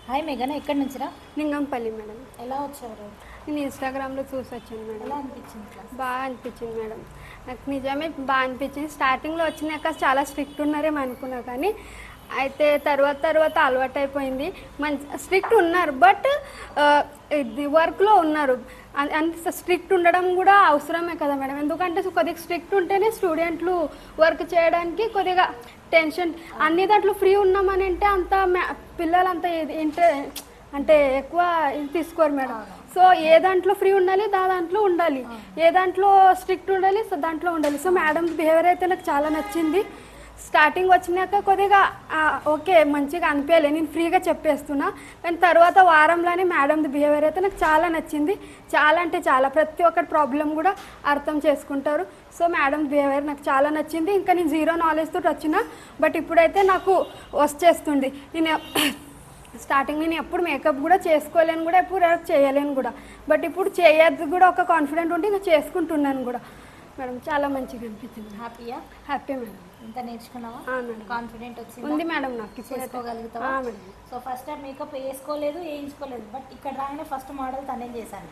Hi మేఘన, ఎక్కడి నుంచిరా? Lingampalli madam. ఎలా వచ్చారు? నేను ఇన్స్టాగ్రామ్లో చూసి వచ్చాను మేడం. ఎలా అనిపించింది క్లాస్? బాగా అనిపించింది మేడం. నాకు నిజమే బాగా అనిపించింది. స్టార్టింగ్లో వచ్చినాక చాలా స్ట్రిక్ట్ ఉన్నారేమో అనుకున్నా, కానీ అయితే తర్వాత అలవాటు అయిపోయింది. మంచి స్ట్రిక్ట్ ఉన్నారు, బట్ వర్క్లో ఉన్నారు. అంత స్ట్రిక్ట్ ఉండడం కూడా అవసరమే కదా మేడం, ఎందుకంటే కొద్దిగా స్ట్రిక్ట్ ఉంటేనే స్టూడెంట్లు వర్క్ చేయడానికి కొద్దిగా టెన్షన్. అన్ని దాంట్లో ఫ్రీ ఉన్నామని అంటే అంత పిల్లలంతా అంటే ఎక్కువ తీసుకోరు మేడం. సో ఏ దాంట్లో ఫ్రీ ఉండాలి దాంట్లో ఉండాలి, ఏ దాంట్లో స్ట్రిక్ట్ ఉండాలి దాంట్లో ఉండాలి. సో మేడం బిహేవియర్ అయితే నాకు చాలా నచ్చింది. స్టార్టింగ్ వచ్చినాక కొద్దిగా ఓకే మంచిగా అనిపించలే, నేను ఫ్రీగా చెప్పేస్తున్నా. కానీ తర్వాత వారంలోనే మేడంది బిహేవియర్ అయితే నాకు చాలా నచ్చింది. చాలా అంటే చాలా, ప్రతి ఒక్కటి ప్రాబ్లం కూడా అర్థం చేసుకుంటారు. సో మేడం బిహేవియర్ నాకు చాలా నచ్చింది. ఇంకా నేను జీరో నాలెడ్జ్ తోటి వచ్చిన, బట్ ఇప్పుడైతే నాకు వచ్చేస్తుంది. నేను స్టార్టింగ్ నేను ఎప్పుడు మేకప్ కూడా చేసుకోలేను కూడా, ఎప్పుడు చేయలేను కూడా, బట్ ఇప్పుడు చేయొద్దు కూడా ఒక కాన్ఫిడెంట్ ఉంటే నేను చేసుకుంటున్నాను కూడా. మేడం చాలా మంచిగా అనిపించింది. హ్యాపీయా? Happy madam. ఇంత నేర్చుకున్నావా? కాన్ఫిడెంట్ వచ్చింది? ఉంది మేడం, నాకు చేసుకోగలుగుతావా? Madam. So first time makeup వేయించుకోలేదు, బట్ ఇక్కడ రాగానే ఫస్ట్ మోడల్ తనే చేశాను.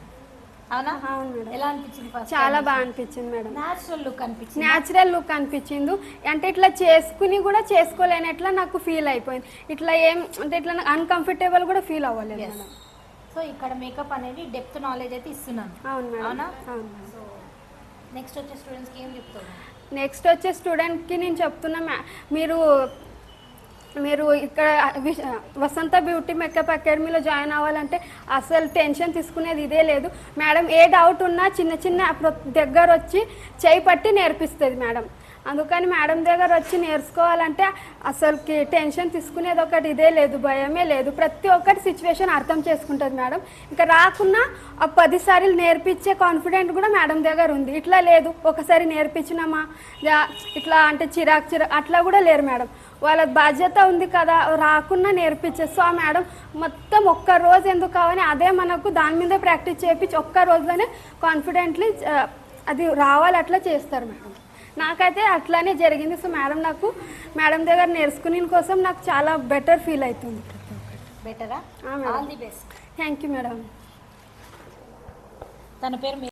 అవునా? అవును మేడం. ఎలా అనిపించింది? చాలా బాగా అనిపించింది మేడం. న్యాచురల్ లుక్ అనిపించింది. న్యాచురల్ లుక్ అనిపించింది. అంటే ఇట్లా చేసుకుని కూడా చేసుకోలేనట్లా నాకు ఫీల్ అయిపోయింది. ఇట్లా అంటే ఇట్లా అన్కంఫర్టబుల్ కూడా ఫీల్ అవ్వలేదు మేడం. సో ఇక్కడ మేకప్ అనేది డెప్త్ నాలెడ్జ్ అయితే ఇస్తున్నాను. అవును మేడం. అవునా? అవును మేడం. సో నెక్స్ట్ వచ్చే స్టూడెంట్స్కి ఏం చెప్తాను? నెక్స్ట్ వచ్చే స్టూడెంట్కి నేను చెప్తున్నా, మీరు ఇక్కడ వసంత బ్యూటీ మేకప్ అకాడమీలో జాయిన్ అవ్వాలంటే అసలు టెన్షన్ తీసుకునేది ఇదే లేదు మేడం. ఏ డౌట్ ఉన్నా చిన్న దగ్గర వచ్చి చేయి పట్టి నేర్పిస్తుంది మేడం. అందుకని మేడం దగ్గర వచ్చి నేర్చుకోవాలంటే అసలుకి టెన్షన్ తీసుకునేది ఒకటి ఇదే లేదు, భయమే లేదు. ప్రతి ఒక్కటి సిచ్యువేషన్ అర్థం చేసుకుంటుంది మేడం. ఇంకా రాకున్నా ఆ 10 సార్లు నేర్పించే కాన్ఫిడెంట్ కూడా మేడం దగ్గర ఉంది. ఇట్లా లేదు ఒకసారి నేర్పించినామా ఇట్లా అంటే చిరాకు అట్లా కూడా లేరు మేడం. వాళ్ళ బాధ్యత ఉంది కదా, రాకున్నా నేర్పించేది. సో ఆ మేడం మొత్తం ఒక్క రోజు ఎందుకు కావాలి, అదే మనకు దాని మీదే ప్రాక్టీస్ చేయించి ఒక్క రోజులోనే కాన్ఫిడెంట్లీ అది రావాలి, అట్లా చేస్తారు మేడం. నాకైతే అట్లానే జరిగింది. సో మేడం దగ్గర నేర్చుకునే కోసం నాకు చాలా బెటర్ ఫీల్ అవుతుంది. బెటరా? All the best. Thank you madam. తన పేరు